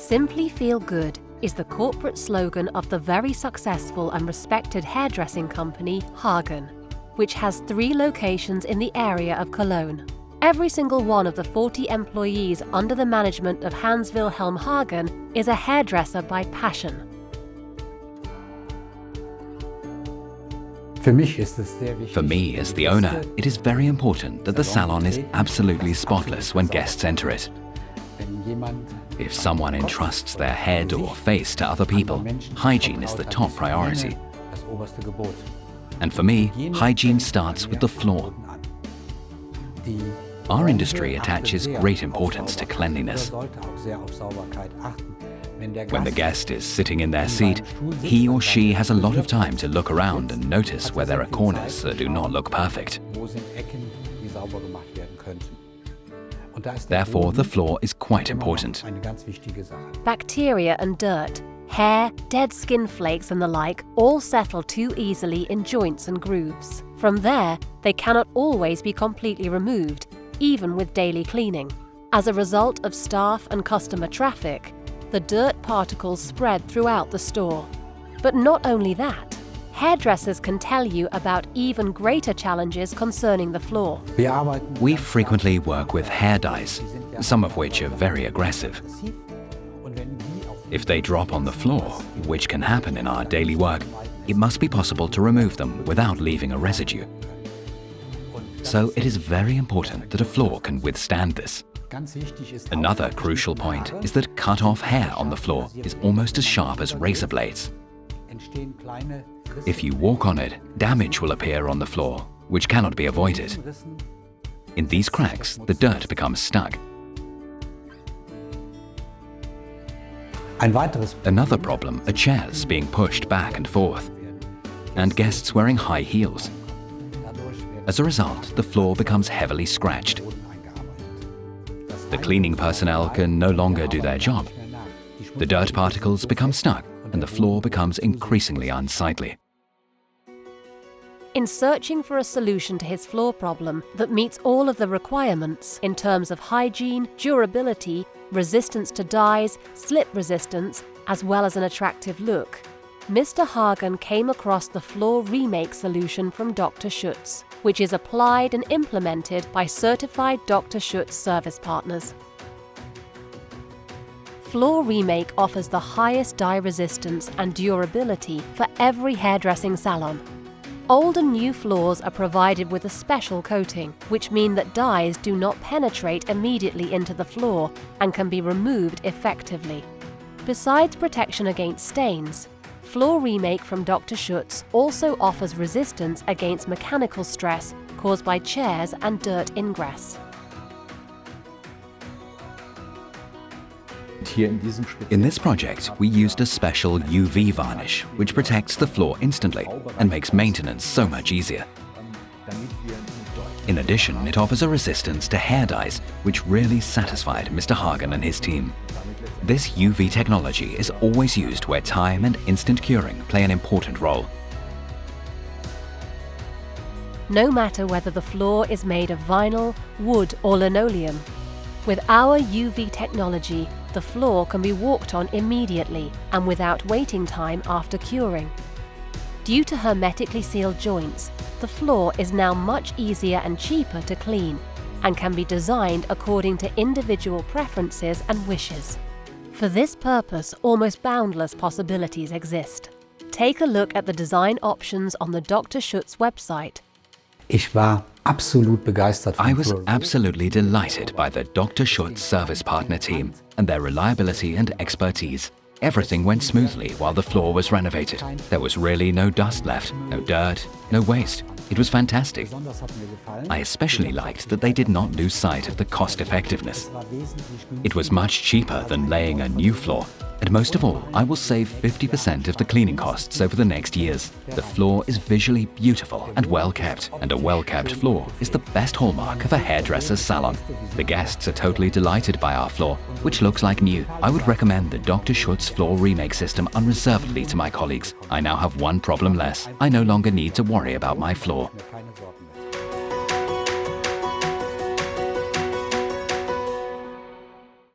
Simply feel good is the corporate slogan of the very successful and respected hairdressing company Hagen, which has 3 locations in the area of Cologne. Every single one of the 40 employees under the management of Hans Wilhelm Hagen is a hairdresser by passion. For me, as the owner, it is very important that the salon is absolutely spotless when guests enter it. If someone entrusts their head or face to other people, hygiene is the top priority. And for me, hygiene starts with the floor. Our industry attaches great importance to cleanliness. When the guest is sitting in their seat, he or she has a lot of time to look around and notice where there are corners that do not look perfect. Therefore, the floor is quite important. Bacteria and dirt, hair, dead skin flakes and the like all settle too easily in joints and grooves. From there, they cannot always be completely removed, even with daily cleaning. As a result of staff and customer traffic, the dirt particles spread throughout the store. But not only that, hairdressers can tell you about even greater challenges concerning the floor. We frequently work with hair dyes, some of which are very aggressive. If they drop on the floor, which can happen in our daily work, it must be possible to remove them without leaving a residue. So it is very important that a floor can withstand this. Another crucial point is that cut-off hair on the floor is almost as sharp as razor blades. If you walk on it, damage will appear on the floor, which cannot be avoided. In these cracks, the dirt becomes stuck. Another problem are chairs being pushed back and forth, and guests wearing high heels. As a result, the floor becomes heavily scratched. The cleaning personnel can no longer do their job. The dirt particles become stuck, and the floor becomes increasingly unsightly. In searching for a solution to his floor problem that meets all of the requirements in terms of hygiene, durability, resistance to dyes, slip resistance, as well as an attractive look, Mr. Hagen came across the floor remake solution from Dr. Schutz, which is applied and implemented by certified Dr. Schutz service partners. Floor Remake offers the highest dye resistance and durability for every hairdressing salon. Old and new floors are provided with a special coating, which mean that dyes do not penetrate immediately into the floor and can be removed effectively. Besides protection against stains, Floor Remake from Dr. Schutz also offers resistance against mechanical stress caused by chairs and dirt ingress. In this project, we used a special UV varnish, which protects the floor instantly and makes maintenance so much easier. In addition, it offers a resistance to hair dyes, which really satisfied Mr. Hagen and his team. This UV technology is always used where time and instant curing play an important role. No matter whether the floor is made of vinyl, wood or linoleum, with our UV technology, the floor can be walked on immediately and without waiting time after curing. Due to hermetically sealed joints, the floor is now much easier and cheaper to clean and can be designed according to individual preferences and wishes. For this purpose, almost boundless possibilities exist. Take a look at the design options on the Dr. Schutz website. I was absolutely delighted by the Dr. Schutz service partner team and their reliability and expertise. Everything went smoothly while the floor was renovated. There was really no dust left, no dirt, no waste. It was fantastic. I especially liked that they did not lose sight of the cost effectiveness. It was much cheaper than laying a new floor. And most of all, I will save 50% of the cleaning costs over the next years. The floor is visually beautiful and well kept, and a well-kept floor is the best hallmark of a hairdresser's salon. The guests are totally delighted by our floor, which looks like new. I would recommend the Dr. Schutz floor remake system unreservedly to my colleagues. I now have one problem less. I no longer need to worry about my floor.